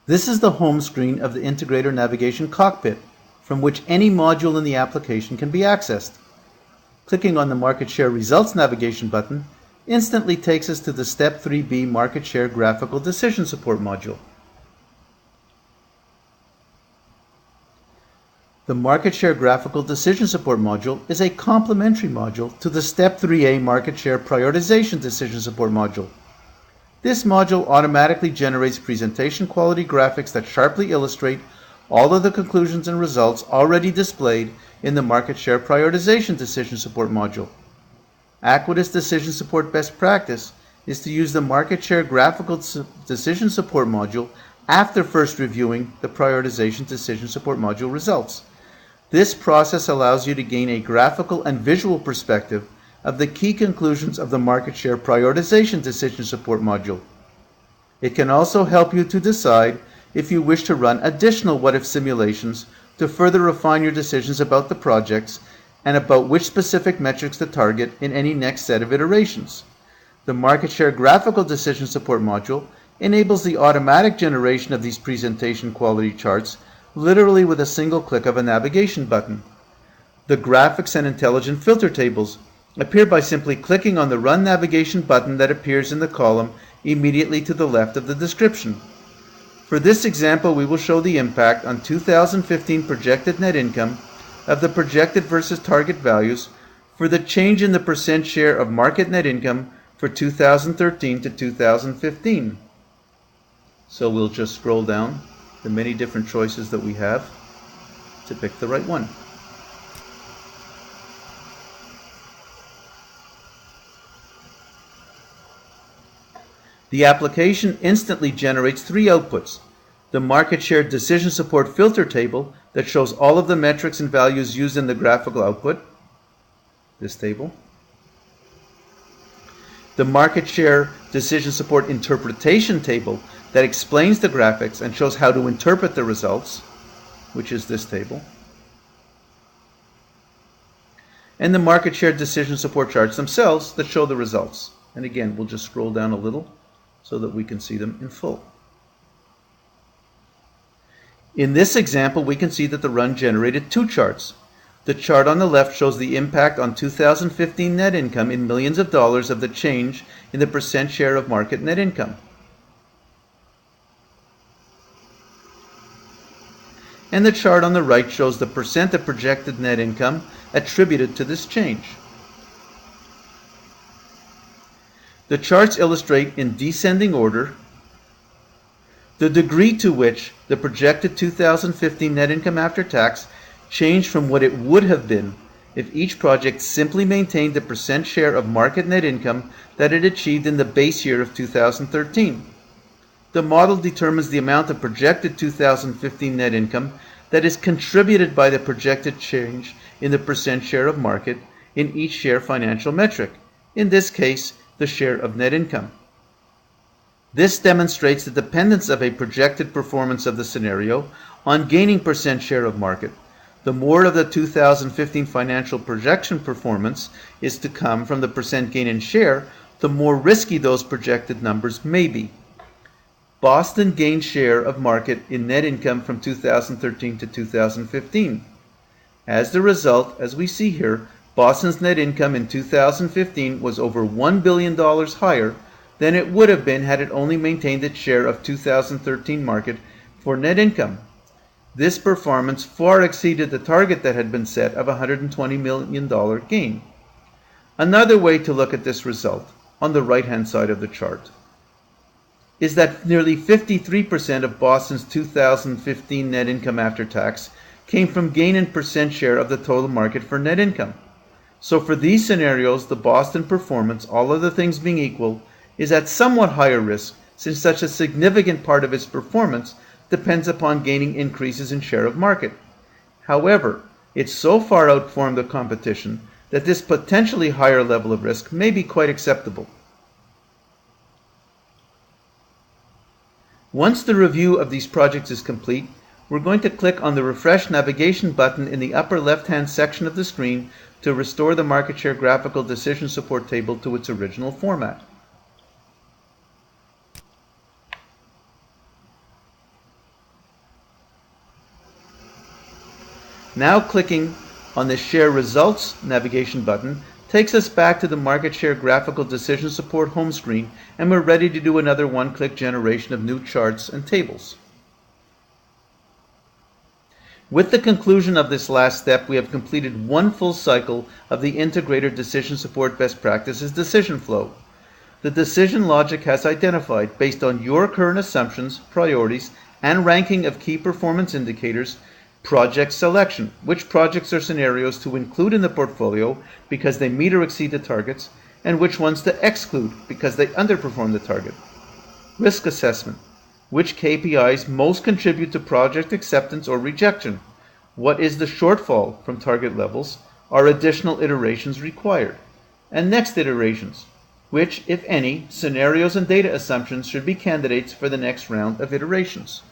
This is the home screen of the Integrator Navigation Cockpit, from which any module in the application can be accessed. Clicking on the Market Share Results navigation button instantly takes us to the Step 3B Market Share Graphical Decision Support module. The Market Share Graphical Decision Support module is a complementary module to the Step 3A Market Share Prioritization Decision Support module. This module automatically generates presentation quality graphics that sharply illustrate all of the conclusions and results already displayed in the Market Share Prioritization Decision Support module. Acuitas Decision Support best practice is to use the Market Share Graphical Decision Support module after first reviewing the Prioritization Decision Support module results. This process allows you to gain a graphical and visual perspective of the key conclusions of the Market Share Prioritization Decision Support module. It can also help you to decide if you wish to run additional what-if simulations to further refine your decisions about the projects and about which specific metrics to target in any next set of iterations. The Market Share Graphical Decision Support module enables the automatic generation of these presentation quality charts literally with a single click of a navigation button. The graphics and intelligent filter tables appear by simply clicking on the Run Navigation button that appears in the column immediately to the left of the description. For this example, we will show the impact on 2015 projected net income of the projected versus target values for the change in the percent share of market net income for 2013 to 2015. So we'll just scroll down the many different choices that we have to pick the right one. The application instantly generates three outputs: the Market Share Decision Support filter table that shows all of the metrics and values used in the graphical output, this table; the Market Share Decision Support interpretation table that explains the graphics and shows how to interpret the results, which is this table; and the Market Share Decision Support charts themselves that show the results. And again, we'll just scroll down a little so that we can see them in full. In this example, we can see that the run generated two charts. The chart on the left shows the impact on 2015 net income in millions of dollars of the change in the percent share of market net income. And the chart on the right shows the percent of projected net income attributed to this change. The charts illustrate in descending order the degree to which the projected 2015 net income after tax changed from what it would have been if each project simply maintained the percent share of market net income that it achieved in the base year of 2013. The model determines the amount of projected 2015 net income that is contributed by the projected change in the percent share of market in each share financial metric, in this case, the share of net income. This demonstrates the dependence of a projected performance of the scenario on gaining percent share of market. The more of the 2015 financial projection performance is to come from the percent gain in share, the more risky those projected numbers may be. Boston gained share of market in net income from 2013 to 2015. As the result, as we see here, Boston's net income in 2015 was over $1 billion higher than it would have been had it only maintained its share of 2013 market for net income. This performance far exceeded the target that had been set of a $120 million gain. Another way to look at this result, on the right-hand side of the chart, is that nearly 53% of Boston's 2015 net income after tax came from gain in percent share of the total market for net income. So for these scenarios, the Boston performance, all other things being equal, is at somewhat higher risk, since such a significant part of its performance depends upon gaining increases in share of market. However, it so far outperformed the competition that this potentially higher level of risk may be quite acceptable. Once the review of these projects is complete, we're going to click on the Refresh Navigation button in the upper left-hand section of the screen to restore the Market Share Graphical Decision Support table to its original format. Now clicking on the Share Results navigation button takes us back to the Market Share Graphical Decision Support home screen, and we're ready to do another one-click generation of new charts and tables. With the conclusion of this last step, we have completed one full cycle of the Integrator Decision Support Best Practices decision flow. The decision logic has identified, based on your current assumptions, priorities, and ranking of key performance indicators, project selection, which projects or scenarios to include in the portfolio because they meet or exceed the targets, and which ones to exclude because they underperform the target. Risk assessment, which KPIs most contribute to project acceptance or rejection? What is the shortfall from target levels? Are additional iterations required? And next iterations, which, if any, scenarios and data assumptions should be candidates for the next round of iterations.